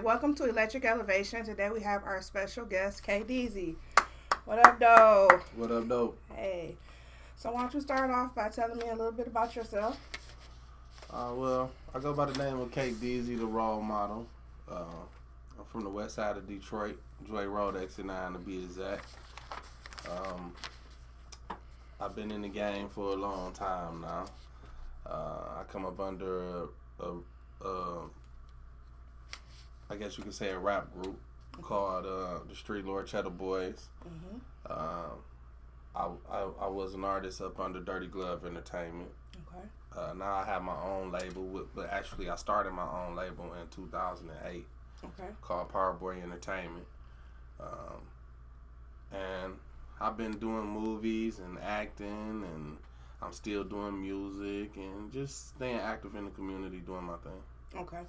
welcome to Electric Elevation. Today we have our special guest, Kdeezy. What up, though? What up, though? Hey. So why don't you start off by telling me a little bit about yourself? Well, I go by the name of Kdeezy, the role model. I'm from the west side of Detroit, Joy Road, Exit 9 to be exact. I've been in the game for a long time now. I come up under I guess you could say a rap group called the Street Lord Cheddar Boys. Mm-hmm. I was an artist up under Dirty Glove Entertainment. Okay. Now I have my own label, but actually I started my own label in 2008 Okay. called Power Boy Entertainment. And I've been doing movies and acting, and I'm still doing music and just staying active in the community doing my thing. Okay.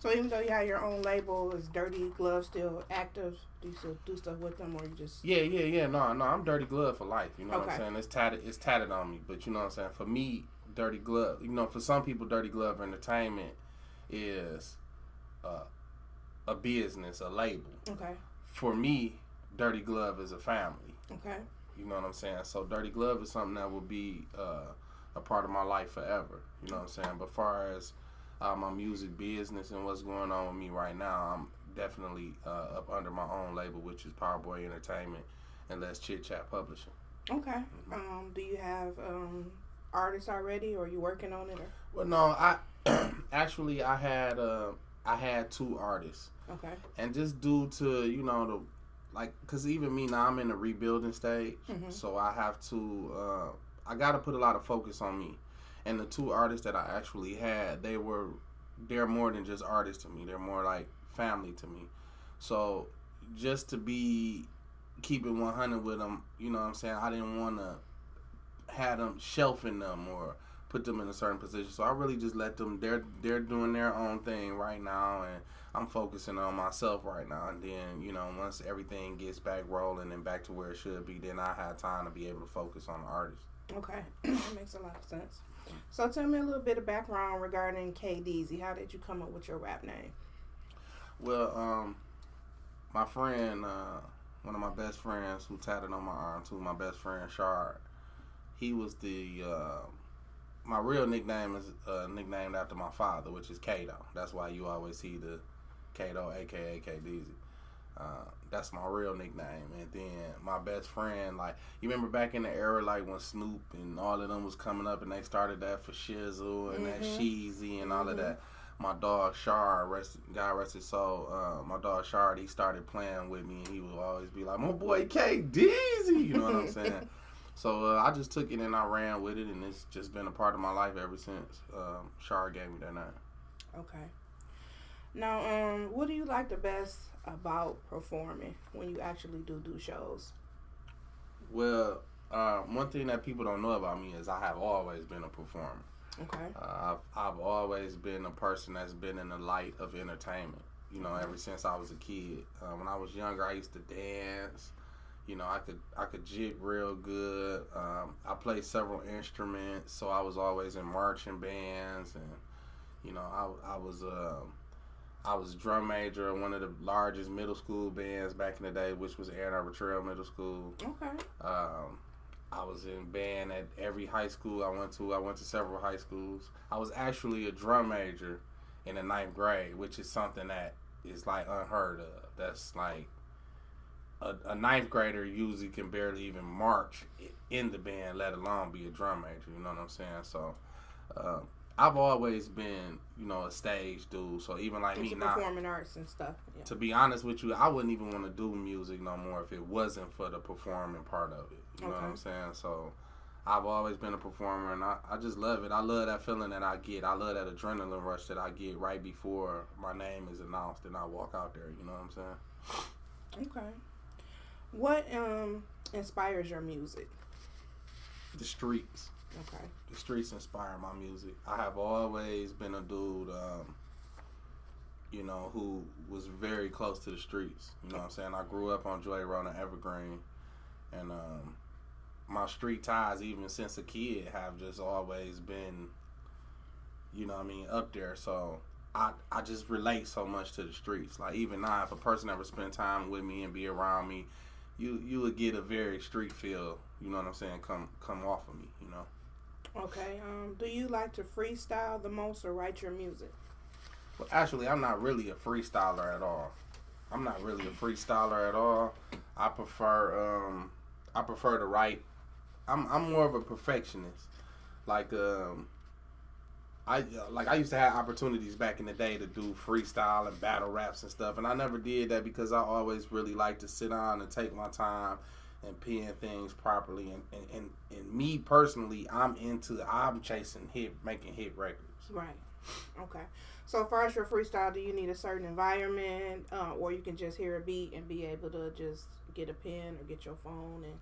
So even though you have your own label, is Dirty Glove still active? Do you still do stuff with them, or you just... Yeah. No, I'm Dirty Glove for life. You know what Okay. I'm saying? It's tatted on me. But you know what I'm saying? For me, Dirty Glove, for some people, Dirty Glove Entertainment is a business, a label. Okay. For me, Dirty Glove is a family. Okay. You know what I'm saying? So Dirty Glove is something that will be a part of my life forever. You know what I'm saying? But far as my music business and what's going on with me right now, I'm definitely up under my own label, which is Power Boy Entertainment and Let's Chit Chat Publishing. Okay. Mm-hmm. Do you have artists already, or are you working on it? Or? Well, no, I actually I had two artists. Okay. And just due to because even me now, I'm in the rebuilding stage, Mm-hmm. so I have to I got to put a lot of focus on me. And the two artists that I actually had, they're more than just artists to me. They're more like family to me. So just to be keeping 100 with them, you know what I'm saying? I didn't want to have them shelving them or put them in a certain position. So I really just let them. They're doing their own thing right now, and I'm focusing on myself right now. And then once everything gets back rolling and back to where it should be, then I have time to be able to focus on the artist. Okay, that makes a lot of sense. So tell me a little bit of background regarding Kdeezy. How did you come up with your rap name? Well, my friend, one of my best friends who tatted on my arm too, my best friend Shard, he was my real nickname is nicknamed after my father, which is Kato. That's why you always see the Kato, aka Kdeezy. That's my real nickname. And then my best friend, you remember back in the era, when Snoop and all of them was coming up and they started that for Shizzle and that Sheezy and all of that. My dog Shard, God rest his soul, my dog Shard, he started playing with me and he would always be like, my boy Kdeezy, you know what I'm saying? So I just took it and I ran with it, and it's just been a part of my life ever since Shard gave me that name. Okay. Now, what do you like the best about performing when you actually do shows? Well, one thing that people don't know about me is I have always been a performer. Okay. I've always been a person that's been in the light of entertainment. Ever since I was a kid. When I was younger, I used to dance. I could jig real good. I played several instruments, so I was always in marching bands, and I was drum major in one of the largest middle school bands back in the day, which was Ann Arbor Trail Middle School. Okay. I was in band at every high school I went to. I went to several high schools. I was actually a drum major in the 9th grade, which is something that is unheard of. That's a 9th grader usually can barely even march in the band, let alone be a drum major. You know what I'm saying? So I've always been, a stage dude. So even me now, performing arts and stuff. Yeah. To be honest with you, I wouldn't even want to do music no more if it wasn't for the performing part of it. You know what I'm saying? So I've always been a performer, and I just love it. I love that feeling that I get. I love that adrenaline rush that I get right before my name is announced and I walk out there. You know what I'm saying? Okay. What inspires your music? The streets. Okay. The streets inspire my music. I have always been a dude, who was very close to the streets. You know what I'm saying? I grew up on Joy Road and Evergreen, and my street ties, even since a kid, have just always been, up there. So I just relate so much to the streets. Like even now, if a person ever spend time with me and be around me, you would get a very street feel. You know what I'm saying? Come off of me. You know. Okay. Do you like to freestyle the most or write your music? Well, actually, I'm not really a freestyler at all. I'm not really a freestyler at all. I prefer to write. I'm more of a perfectionist. Like I used to have opportunities back in the day to do freestyle and battle raps and stuff, and I never did that because I always really like to sit down and take my time and pen things properly. And me personally, I'm chasing making hit records. Right. Okay. So as far as your freestyle, do you need a certain environment, or you can just hear a beat and be able to just get a pen or get your phone and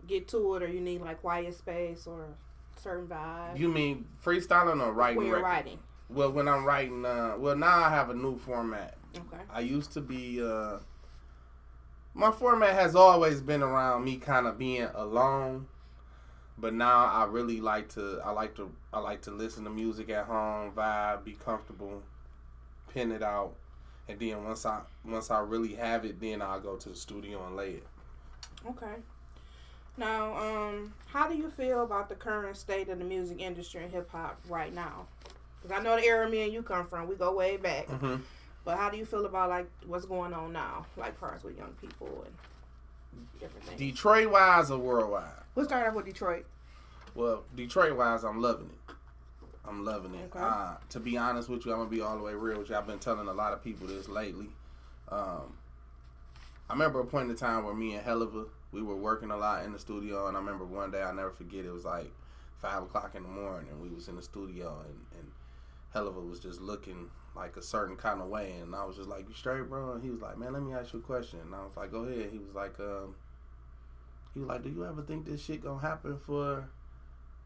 get to it, or you need like quiet space or a certain vibe? You mean freestyling or writing? When you're writing. Well, when I'm writing, well now I have a new format. Okay. I used to be, my format has always been around me kind of being alone. But now I really like to listen to music at home, vibe, be comfortable, pen it out, and then once I really have it, then I'll go to the studio and lay it. Okay. Now, how do you feel about the current state of the music industry and hip hop right now? Because I know the era me and you come from, we go way back. Mm-hmm. But how do you feel about like what's going on now, like far as with young people and everything? Detroit wise or worldwide? We'll start off with Detroit. Well, Detroit wise, I'm loving it. I'm loving it. Okay. To be honest with you, I'm gonna be all the way real with you. I've been telling a lot of people this lately. I remember a point in time where me and Helliver, we were working a lot in the studio, and I remember one day, I'll never forget, it was like 5 o'clock in the morning, and we was in the studio, and Helliver was just looking like a certain kind of way, and I was just like, "You straight, bro?" And he was like, "Man, let me ask you a question." And I was like, "Go ahead." He was like, "Do you ever think this shit gonna happen for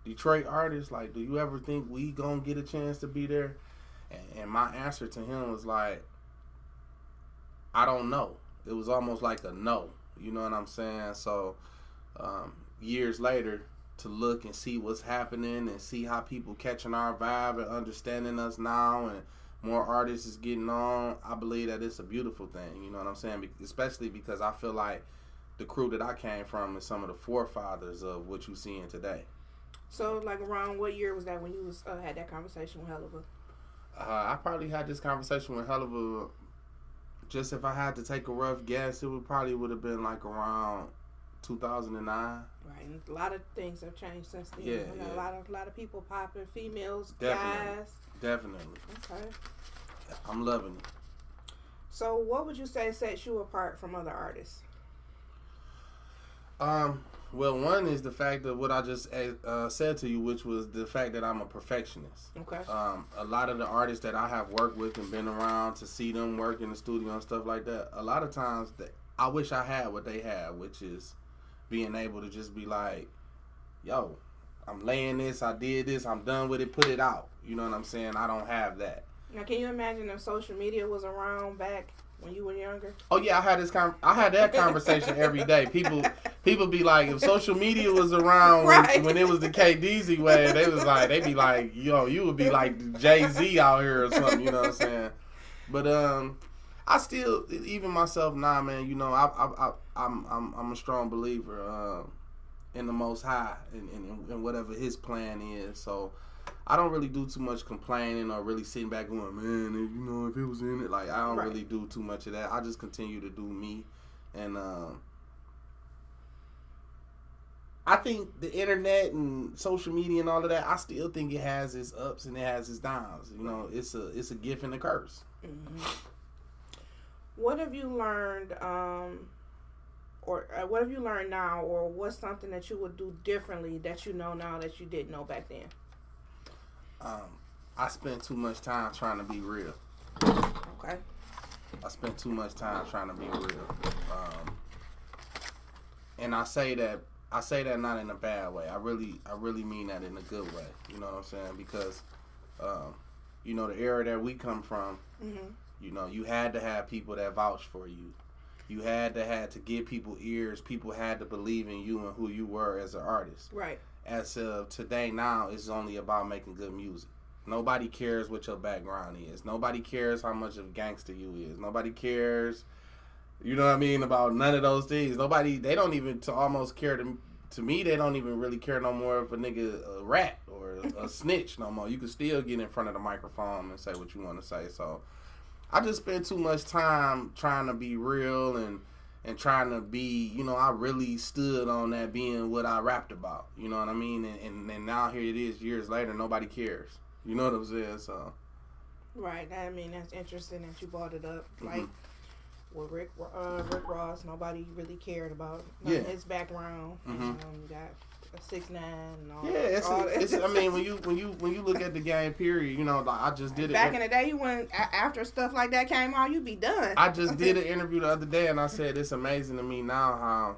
Detroit artists? Like, do you ever think we gonna get a chance to be there?" And my answer to him was like, I don't know. It was almost like a no. You know what I'm saying? So years later, to look and see what's happening and see how people catching our vibe and understanding us now, and more artists is getting on, I believe that it's a beautiful thing. You know what I'm saying? Especially because I feel like the crew that I came from is some of the forefathers of what you seeing today. So, like, around what year was that when you was had that conversation with Helliver? I probably had this conversation with Helliver. Just if I had to take a rough guess, it would have been like around 2009. Right, and a lot of things have changed since then. Yeah, yeah. A lot of people popping, females, definitely, guys. Definitely. Okay. I'm loving it. So, what would you say sets you apart from other artists? Well, one is the fact of what I just said to you, which was the fact that I'm a perfectionist. Okay. A lot of the artists that I have worked with and been around to see them work in the studio and stuff like that, a lot of times I wish I had what they had, which is being able to just be like, yo, I'm laying this, I did this, I'm done with it, put it out. You know what I'm saying? I don't have that. Now, can you imagine if social media was around back when you were younger? Oh yeah, I had that conversation every day. People be like, if social media was around right. when it was the Kdeezy way, they be like, yo, you would be like Jay-Z out here or something. You know what I'm saying? But I still, even myself now, man. You know, I'm a strong believer in the Most High and whatever His plan is. So I don't really do too much complaining or really sitting back going, man, you know, if it was in it, like I don't really do too much of that. I just continue to do me, and I think the internet and social media and all of that, I still think it has its ups and it has its downs. You know, it's a gift and a curse. Mm-hmm. What have you learned, or what have you learned now, or what's something that you would do differently that you know now that you didn't know back then? I spent too much time trying to be real. Okay. I spent too much time trying to be real. And I say that not in a bad way. I really mean that in a good way. You know what I'm saying? Because, you know, the era that we come from, mm-hmm. you know, you had to have people that vouch for you. You had to give people ears. People had to believe in you and who you were as an artist. Right. As of today now, it's only about making good music. Nobody cares what your background is. Nobody cares how much of a gangster you is. Nobody cares, you know what I mean, about none of those things. They don't even almost care to me, they don't even really care no more if a nigga a rat or a snitch no more. You can still get in front of the microphone and say what you want to say. So I just spend too much time trying to be real and trying to be, I really stood on that being what I rapped about. You know what I mean? And now here it is years later, nobody cares. You know what I'm saying? So. Right. I mean, that's interesting that you brought it up. Mm-hmm. Like, with Rick Ross, nobody really cared about his background. Mm-hmm. You got a 6ix9ine and all. Yeah, it's. I mean, when you look at the game, period. Like I just did it. Back in the day, you went after stuff like that came out, you'd be done. I just did an interview the other day, and I said it's amazing to me now how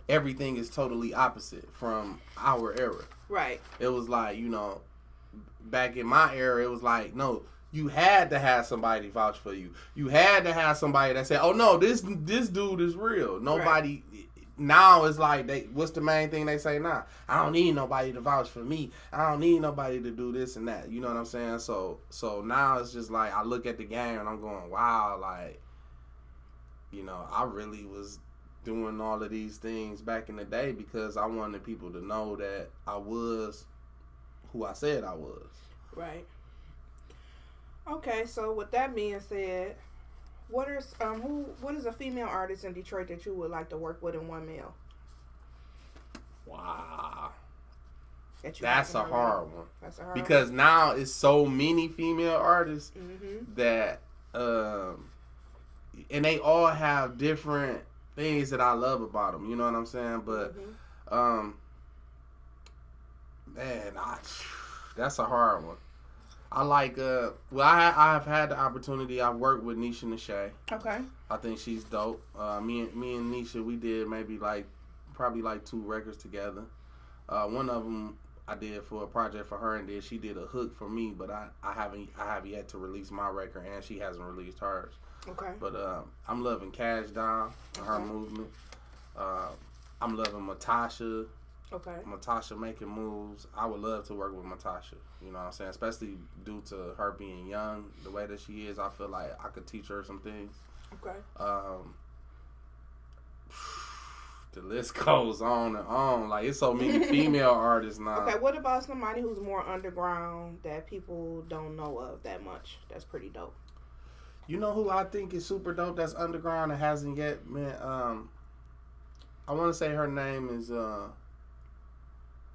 everything is totally opposite from our era. Right. It was like back in my era, it was like no. You had to have somebody vouch for you. You had to have somebody that said, "Oh no, this dude is real." Nobody now is like what's the main thing they say now? I don't need nobody to vouch for me. I don't need nobody to do this and that. You know what I'm saying? So now it's just like I look at the game and I'm going, wow, like I really was doing all of these things back in the day because I wanted people to know that I was who I said I was. Right. Okay, so with that being said, what is a female artist in Detroit that you would like to work with in one male? Wow. That's a hard one. That's a hard because one. Now it's so many female artists mm-hmm. that and they all have different things that I love about them. You know what I'm saying? But man, that's a hard one. I like, I have had the opportunity. I've worked with Nisha Nashay. Okay. I think she's dope. Me and Nisha, we did maybe probably 2 records together. One of them I did for a project for her, and then she did a hook for me. But I have yet to release my record, and she hasn't released hers. Okay. But I'm loving Cash Down, her movement. I'm loving Matasha. Okay. Matasha making moves. I would love to work with Matasha. You know what I'm saying? Especially due to her being young, the way that she is. I feel like I could teach her some things. Okay. The list goes on and on. Like, it's so many female artists now. Okay, what about somebody who's more underground that people don't know of that much? That's pretty dope. You know who I think is super dope that's underground and hasn't yet, man? I want to say her name is...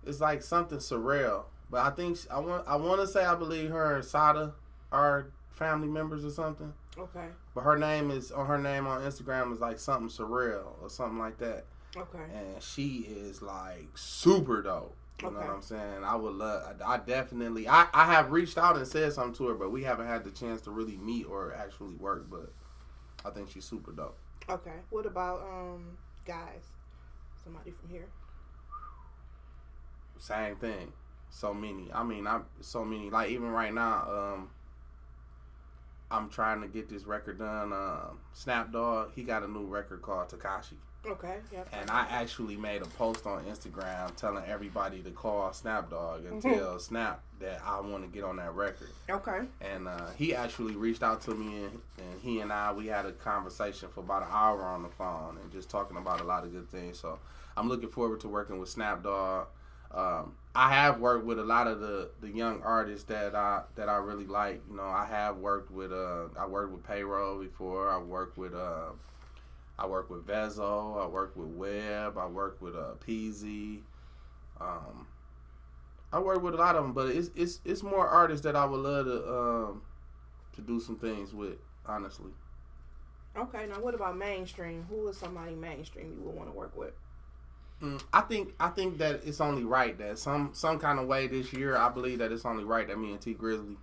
it's like something surreal, but I think I want to say I believe her and Sada are family members or something. Okay. But her name on Instagram is like something surreal or something like that. Okay. And she is like super dope. You Okay. know what I'm saying? I definitely I have reached out and said something to her, but we haven't had the chance to really meet or actually work. But I think she's super dope. Okay. What about guys? Somebody from here. Same thing. So many. I mean, so many. Like, even right now, I'm trying to get this record done. Snap Dogg, he got a new record called Tekashi. Okay. Yep. And I actually made a post on Instagram telling everybody to call Snap Dogg and tell Snap that I want to get on that record. Okay. And he actually reached out to me, and he and we had a conversation for about an hour on the phone and just talking about a lot of good things. So I'm looking forward to working with Snap Dogg. I have worked with a lot of the young artists that I really like. You know, I have worked with I worked with Payroll before. I worked with Vezo. I worked with Webb. I worked with Peasy. I worked with a lot of them, but it's more artists that I would love to do some things with, honestly. Okay, now what about mainstream? Who is somebody mainstream you would want to work with? I think that it's only right that some kind of way this year, I believe that it's only right that me and T Grizzly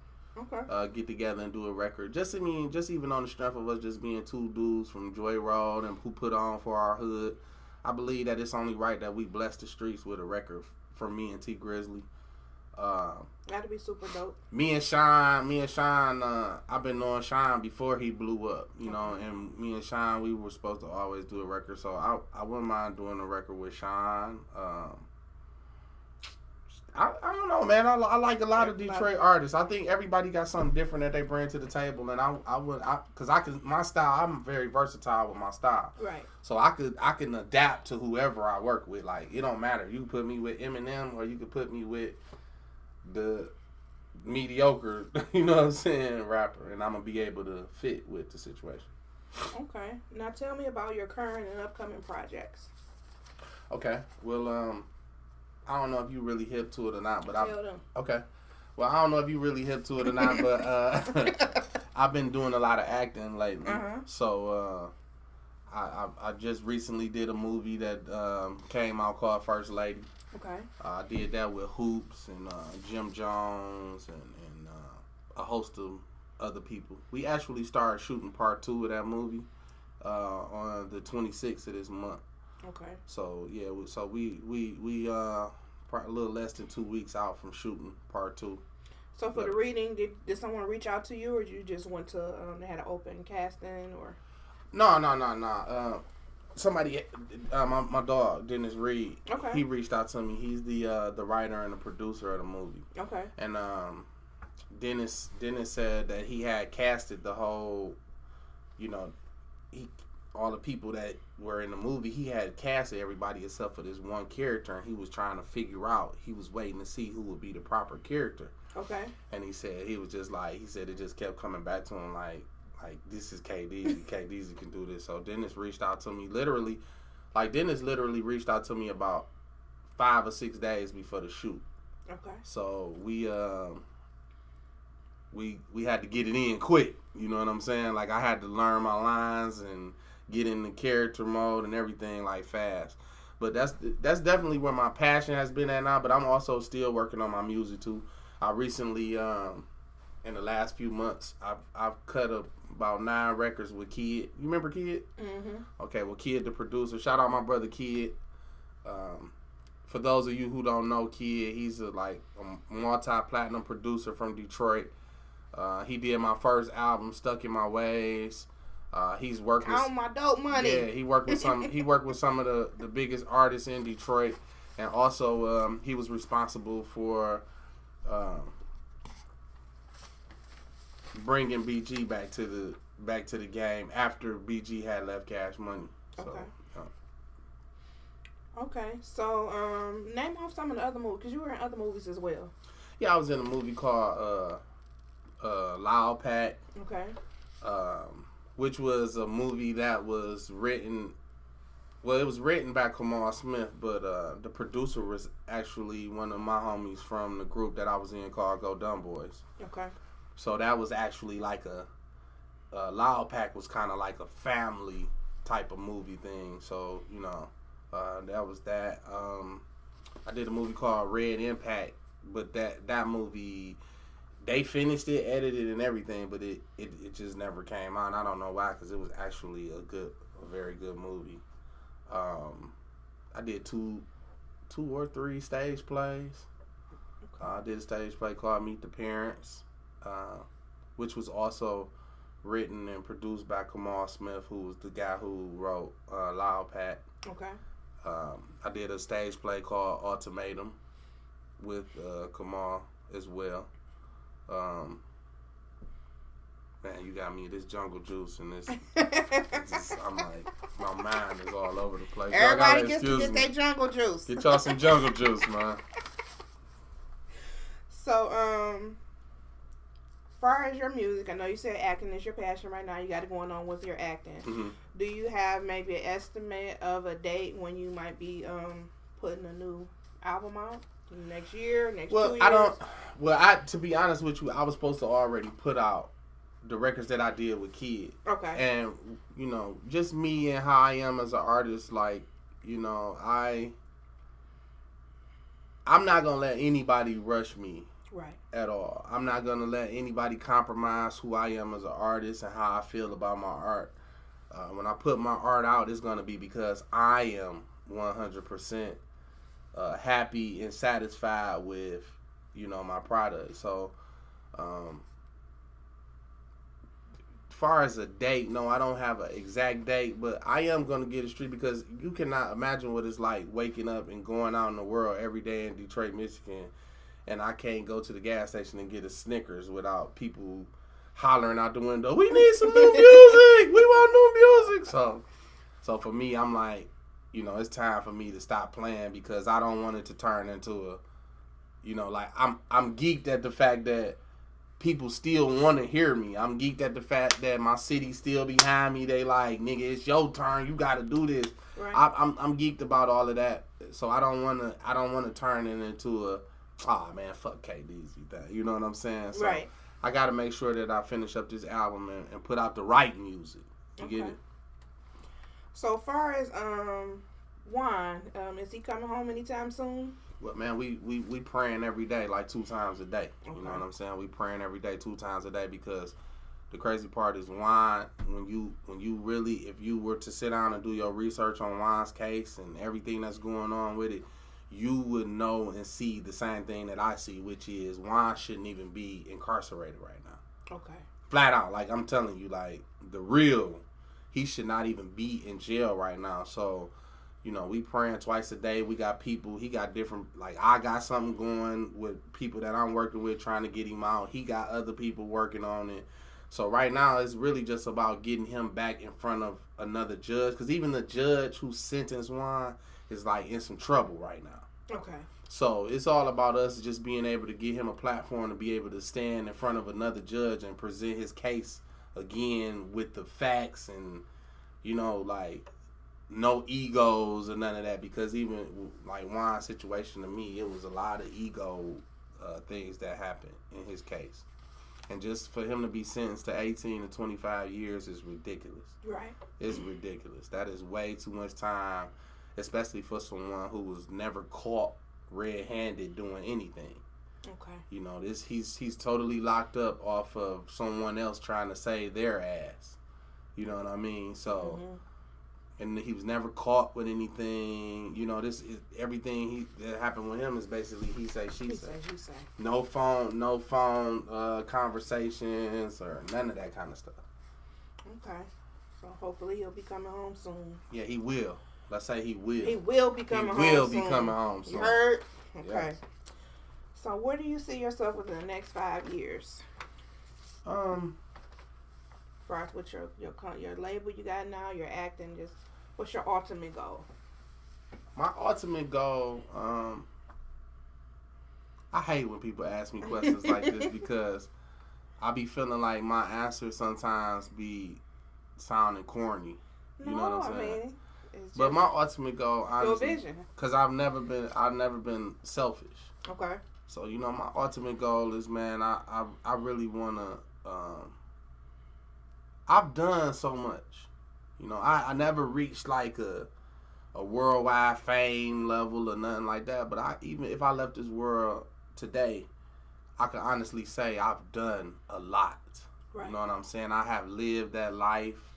get together and do a record. Just even on the strength of us just being 2 dudes from Joy Road and who put on for our hood. I believe that it's only right that we bless the streets with a record from me and T Grizzly. That'd be super dope. Me and Sean, I've been knowing Sean before he blew up, you know, and me and Sean, we were supposed to always do a record, so I wouldn't mind doing a record with Sean. I don't know, man. I like a lot of Detroit artists. I think everybody got something different that they bring to the table, and my style. I'm very versatile with my style, right? So I can adapt to whoever I work with. Like it don't matter. You can put me with Eminem, or you can put me with the mediocre, you know what I'm saying, rapper, and I'm gonna be able to fit with the situation. Okay, now tell me about your current and upcoming projects. Okay, well, I don't know if you really hip to it or not, but Tell them. Okay. Well, I don't know if you really hip to it or not, but I've been doing a lot of acting lately. So I just recently did a movie that came out called First Lady. Okay. I did that with Hoops and Jim Jones and a host of other people. We actually started shooting part 2 of that movie on the 26th of this month. Okay. So yeah, we a little less than 2 weeks out from shooting part 2. So for the reading, did someone reach out to you, or you just went to they had an open casting, or? No. Somebody, my dog Dennis Reed. Okay. He reached out to me. He's the writer and the producer of the movie. Okay. And Dennis said that he had casted the whole, all the people that were in the movie, he had casted everybody except for this one character, and he was trying to figure out, he was waiting to see who would be the proper character. Okay. And he said it just kept coming back to him like this is Kdeezy. Kdeezy can do this. So Dennis reached out to me literally reached out to me about 5 or 6 days before the shoot. Okay. So we had to get it in quick. You know what I'm saying? Like I had to learn my lines and get in the character mode and everything like fast. But that's definitely where my passion has been at now. But I'm also still working on my music too. I recently, in the last few months, I've cut about 9 records with Kid. You remember Kid? Mm-hmm. Okay, well Kid the producer. Shout out my brother Kid. For those of you who don't know Kid, he's a multi-platinum producer from Detroit. He did my first album, Stuck in My Ways. He's worked with my dope money. Yeah, he worked with some of the biggest artists in Detroit, and also he was responsible for bringing BG back to the game after BG had left Cash Money. So, okay. Okay, so name off some of the other movies, because you were in other movies as well. Yeah, I was in a movie called Loud Pack. Okay. Which was a movie that was written. Well, it was written by Kamal Smith, but the producer was actually one of my homies from the group that I was in called Go Dumb Boys. Okay. So that was actually like a Loud Pack was kind of like a family type of movie thing. So that was that. I did a movie called Red Impact, but that movie, they finished it, edited and everything, but it just never came out. I don't know why, because it was actually a very good movie. I did two or three stage plays. I did a stage play called Meet the Parents, which was also written and produced by Kamal Smith, who was the guy who wrote Loud Pack. Okay. I did a stage play called Ultimatum with Kamal as well. Man, you got me this jungle juice and this. I'm like, my mind is all over the place. Everybody gets to get their jungle juice. Get y'all some jungle juice, man. So, far as your music, I know you said acting is your passion right now. You got it going on with your acting. Mm-hmm. Do you have maybe an estimate of a date when you might be putting a new album out? Next year, next 2 years? To be honest with you, I was supposed to already put out the records that I did with Kid. Okay. And, just me and how I am as an artist, like, I'm not going to let anybody rush me. Right. At all. I'm not going to let anybody compromise who I am as an artist and how I feel about my art. When I put my art out, it's going to be because I am 100% happy and satisfied with, my product. So, far as a date, no, I don't have an exact date, but I am going to get a street, because you cannot imagine what it's like waking up and going out in the world every day in Detroit, Michigan, and I can't go to the gas station and get a Snickers without people hollering out the window, "We need some new music! We want new music!" So for me, I'm like, it's time for me to stop playing because I don't want it to turn into I'm geeked at the fact that people still want to hear me. I'm geeked at the fact that my city still behind me. They like, nigga, it's your turn. You got to do this. Right. I'm geeked about all of that. So I don't want to turn it into a, man, fuck Kdeezy thing. You know what I'm saying? So right. I got to make sure that I finish up this album and put out the right music. You get it? So far as Juan, is he coming home anytime soon? Well, man, we praying every day, like 2 times a day. Okay. You know what I'm saying? We praying every day, 2 times a day, because the crazy part is Juan, when you really, if you were to sit down and do your research on Juan's case and everything that's going on with it, you would know and see the same thing that I see, which is Juan shouldn't even be incarcerated right now. Okay. Flat out, like I'm telling you, like the real, he should not even be in jail right now. So, we praying twice a day. We got people, he got different, like I got something going with people that I'm working with trying to get him out. He got other people working on it. So right now it's really just about getting him back in front of another judge, because even the judge who sentenced Juan is like in some trouble right now. Okay. So it's all about us just being able to give him a platform to be able to stand in front of another judge and present his case again with the facts and, like no egos or none of that, because even like Juan's situation, to me, it was a lot of ego things that happened in his case. And just for him to be sentenced to 18 to 25 years is ridiculous. Right. It's ridiculous. That is way too much time, especially for someone who was never caught red-handed doing anything. Okay. He's totally locked up off of someone else trying to save their ass. You know what I mean? So, and he was never caught with anything. This is everything that happened with him is basically he say, she say. No phone conversations or none of that kind of stuff. Okay. So hopefully he'll be coming home soon. Yeah, he will. Let's say he will. He will be coming home soon. You heard? Okay. Yes. So where do you see yourself within the next 5 years? First, with your label you got now, your acting, just what's your ultimate goal? My ultimate goal, I hate when people ask me questions like this because I be feeling like my answers sometimes be sounding corny. You know what I'm saying? But my ultimate goal, honestly, because I've never been selfish. Okay. So my ultimate goal is, man, I really wanna. I've done so much. I never reached like a worldwide fame level or nothing like that. But even if I left this world today, I can honestly say I've done a lot. Right. You know what I'm saying? I have lived that life.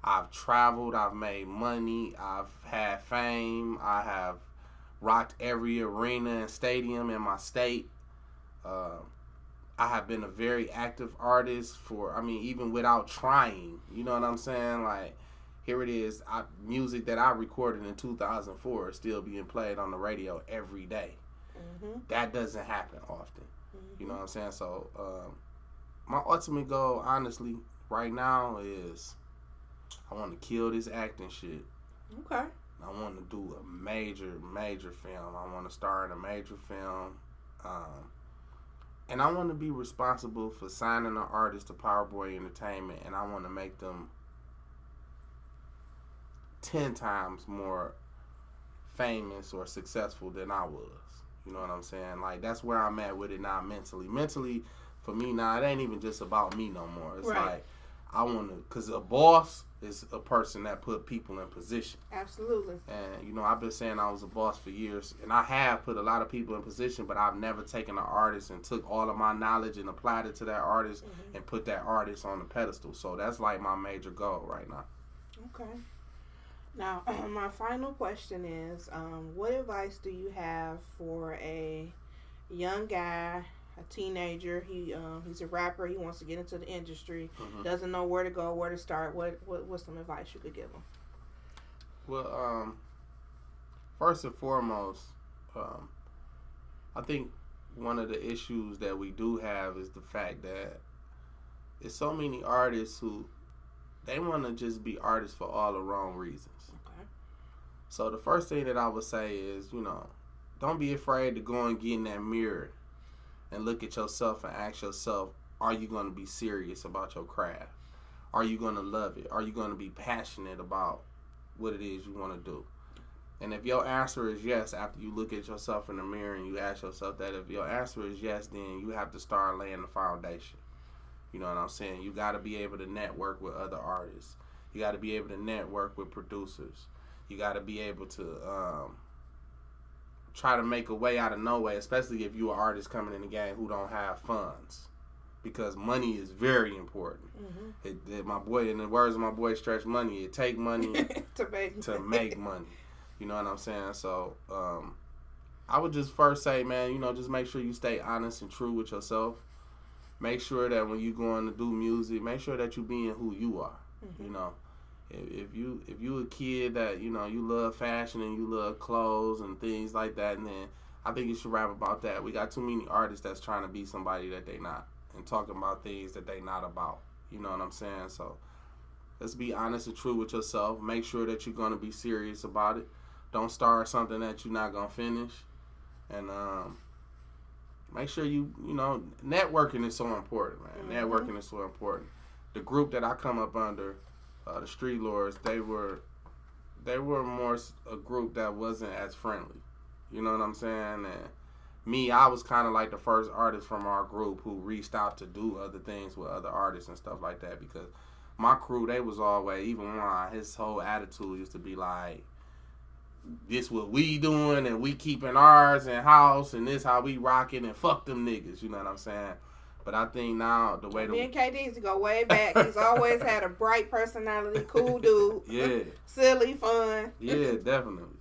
I've traveled. I've made money. I've had fame. I have rocked every arena and stadium in my state. I have been a very active artist even without trying. You know what I'm saying? Like, here it is. Music that I recorded in 2004 is still being played on the radio every day. Mm-hmm. That doesn't happen often. Mm-hmm. You know what I'm saying? So, my ultimate goal, honestly, right now is I want to kill this acting shit. Okay. I want to do a major film. I want to star in a major film. And I want to be responsible for signing an artist to Powerboy Entertainment, and I want to make them 10 times more famous or successful than I was. You know what I'm saying? Like, that's where I'm at with it now mentally. Mentally, for me now, it ain't even just about me no more. It's right. Like, I want to, because a boss is a person that put people in position. Absolutely. And, I've been saying I was a boss for years, and I have put a lot of people in position, but I've never taken an artist and took all of my knowledge and applied it to that artist and put that artist on the pedestal. So that's like my major goal right now. Okay. Now, my final question is, what advice do you have for a young guy, a teenager? He's a rapper. He wants to get into the industry. Doesn't know where to go, where to start. What's some advice you could give him? Well, first and foremost, I think one of the issues that we do have is the fact that there's so many artists who they want to just be artists for all the wrong reasons. Okay. So the first thing that I would say is, don't be afraid to go and get in that mirror and look at yourself and ask yourself, are you going to be serious about your craft? Are you going to love it? Are you going to be passionate about what it is you want to do? And if your answer is yes, after you look at yourself in the mirror and you ask yourself that, if your answer is yes, then you have to start laying the foundation. You know what I'm saying? You got to be able to network with other artists. You got to be able to network with producers. You got to be able to try to make a way out of no way, especially if you're an artist coming in the game who don't have funds. Because money is very important. My boy, in the words of my boy Stretch Money, it take money to make money. You know what I'm saying? So I would just first say, man, just make sure you stay honest and true with yourself. Make sure that when you going to do music, make sure that you being who you are. If you a kid that you love fashion and you love clothes and things like that, and then I think you should rap about that. We got too many artists that's trying to be somebody that they not and talking about things that they not about. You know what I'm saying? So let's be honest and true with yourself. Make sure that you're gonna be serious about it. Don't start something that you're not gonna finish, and make sure networking is so important, man. Networking is so important. The group that I come up under, the Street Lords, they were more a group that wasn't as friendly. You know what I'm saying? And me, I was kind of like the first artist from our group who reached out to do other things with other artists and stuff like that, because my crew, they was always, even Ron, his whole attitude used to be like, this what we doing and we keeping ours in house and this how we rocking and fuck them niggas. You know what I'm saying? But I think now the way me and Kdeezy go way back. He's always had a bright personality, cool dude. Yeah. Silly, fun. Yeah, definitely.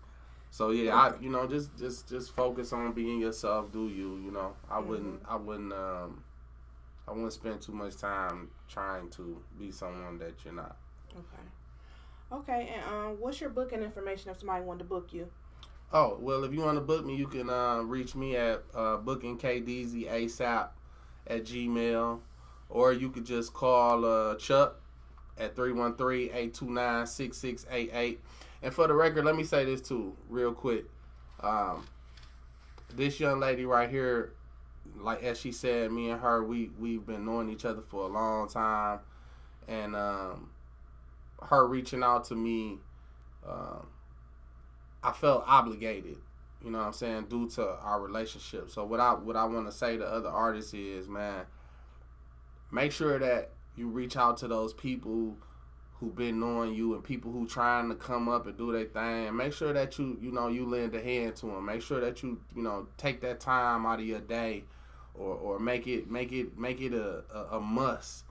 So yeah, just focus on being yourself. Do you? I wouldn't spend too much time trying to be someone that you're not. Okay, and what's your booking information if somebody wanted to book you? Oh, well, if you want to book me, you can reach me at bookingkdeezyasap@gmail, or you could just call Chuck at 313-829-6688. And for the record, let me say this too, real quick. This young lady right here, like as she said, me and her, we've been knowing each other for a long time, and her reaching out to me, I felt obligated, you know what I'm saying, due to our relationship. So what I want to say to other artists is, man, make sure that you reach out to those people who been knowing you and people who trying to come up and do their thing. And make sure that you lend a hand to them. Make sure that you take that time out of your day, or make it a must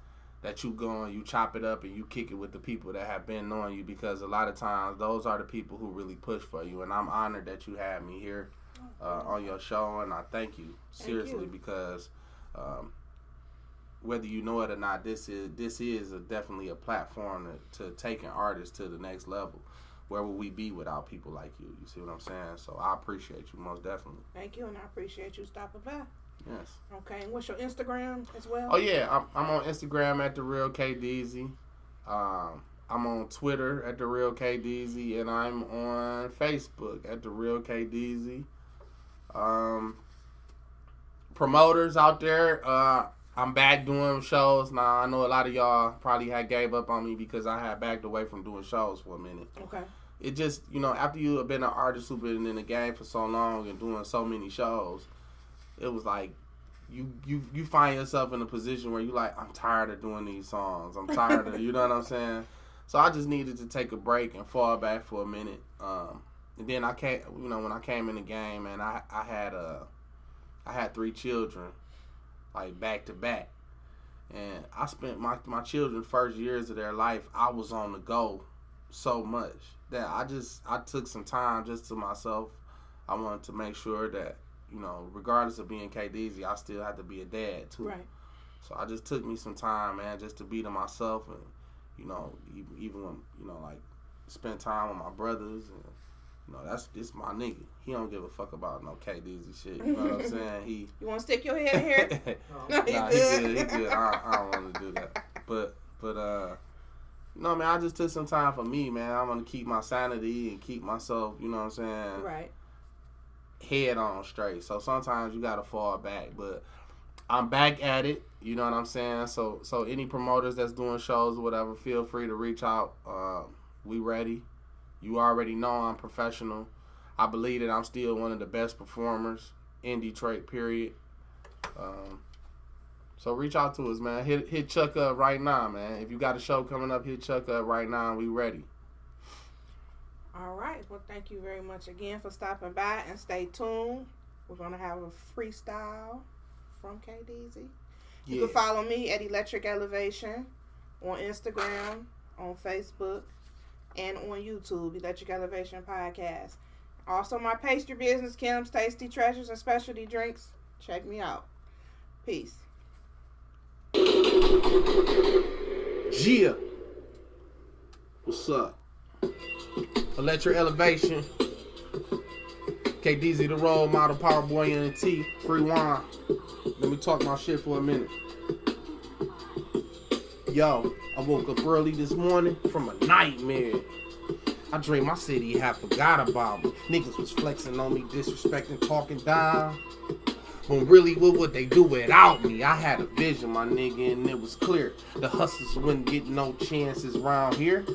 that you go and you chop it up and you kick it with the people that have been knowing you, because a lot of times those are the people who really push for you. And I'm honored that you had me here on your show, and I thank you seriously, because whether you know it or not, this is definitely a platform to take an artist to the next level. Where would we be without people like you? You see what I'm saying? So I appreciate you most definitely. Thank you, and I appreciate you stopping by. Yes. Okay, and what's your Instagram as well? Oh yeah, I'm on Instagram at @TheRealKdeezy. I'm on Twitter at @TheRealKdeezy, and I'm on Facebook at @TheRealKdeezy. Promoters out there, I'm back doing shows now. I know a lot of y'all probably had gave up on me because I had backed away from doing shows for a minute. Okay. It just, after you have been an artist who's been in the game for so long and doing so many shows, it was like you find yourself in a position where you like, I'm tired of doing these songs. I'm tired of, you know what I'm saying? So I just needed to take a break and fall back for a minute. And then I came, when I came in the game, man, I had 3 children, like back to back, and I spent my children's first years of their life, I was on the go so much that I took some time just to myself. I wanted to make sure that, regardless of being Kdeezy, I still had to be a dad too. Right. So I just took me some time, man, just to be to myself, and even when like spend time with my brothers and No, this my nigga. He don't give a fuck about no Kdeezy shit. You know what I'm saying? You want to stick your head in here? No, he good. He good. I don't want to do that. But no, man, I just took some time for me, man. I want to keep my sanity and keep myself, you know what I'm saying? Right. Head on straight. So sometimes you got to fall back. But I'm back at it. You know what I'm saying? So any promoters that's doing shows or whatever, feel free to reach out. We ready. You already know I'm professional. I believe that I'm still one of the best performers in Detroit, period. So reach out to us, man. Hit Chuck up right now, man. If you got a show coming up, hit Chuck up right now and we ready. All right. Well, thank you very much again for stopping by and stay tuned. We're going to have a freestyle from Kdeezy. You can follow me at Electric Elevation on Instagram, on Facebook, and on YouTube, Electric Elevation Podcast. Also, my pastry business, Kim's Tasty Treasures and Specialty Drinks. Check me out. Peace. Yeah. What's up? Electric Elevation. Kdeezy the role model, Power Boy NT, free wine. Let me talk my shit for a minute. Yo, I woke up early this morning from a nightmare. I dreamed my city had forgot about me. Niggas was flexing on me, disrespecting, talking down. But really, what would they do without me? I had a vision, my nigga, and it was clear. The hustlers wouldn't get no chances around here.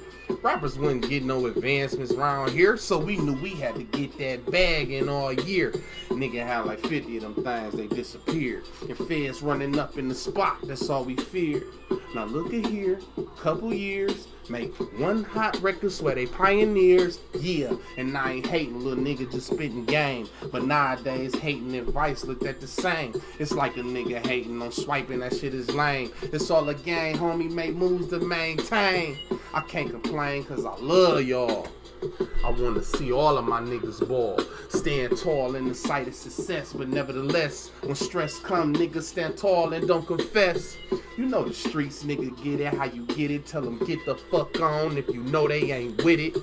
Rappers wouldn't get no advancements around here. So we knew we had to get that bag in all year. Nigga had like 50 of them things, they disappeared. And feds running up in the spot, that's all we feared. Now look at here, couple years, make one hot record where they pioneers, yeah. And I ain't hating, little nigga just spitting game. But nowadays, hating advice looked at the same. It's like a nigga hating on swiping, that shit is lame. It's all a gang, homie, make moves to maintain. I can't complain, cause I love y'all. I want to see all of my niggas ball. Stand tall in the sight of success. But nevertheless, when stress come, niggas stand tall and don't confess. You know the streets, nigga, get it how you get it. Tell them get the fuck on if you know they ain't with it.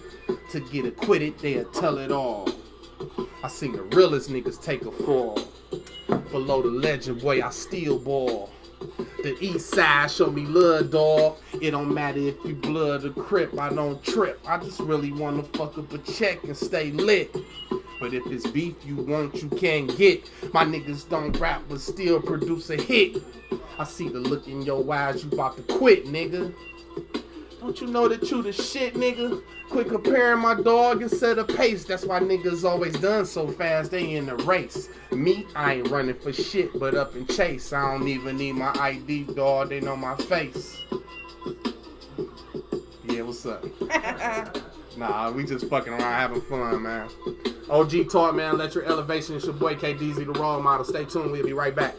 To get acquitted, they'll tell it all. I seen the realest niggas take a fall. Below the legend, boy, I still ball. The east side show me love, dog. It don't matter if you blood or crip, I don't trip. I just really wanna fuck up a check and stay lit. But if it's beef you want, you can't get. My niggas don't rap but still produce a hit. I see the look in your eyes, you about to quit, nigga. Don't you know that you the shit, nigga? Quit comparing my dog and set a pace. That's why niggas always done so fast, they in the race. Me, I ain't running for shit, but up and chase. I don't even need my ID, dog, they know my face. Yeah, what's up? Nah, we just fucking around having fun, man. OG Talk, man, Electric Elevation. It's your boy Kdeezy, the role model. Stay tuned, we'll be right back.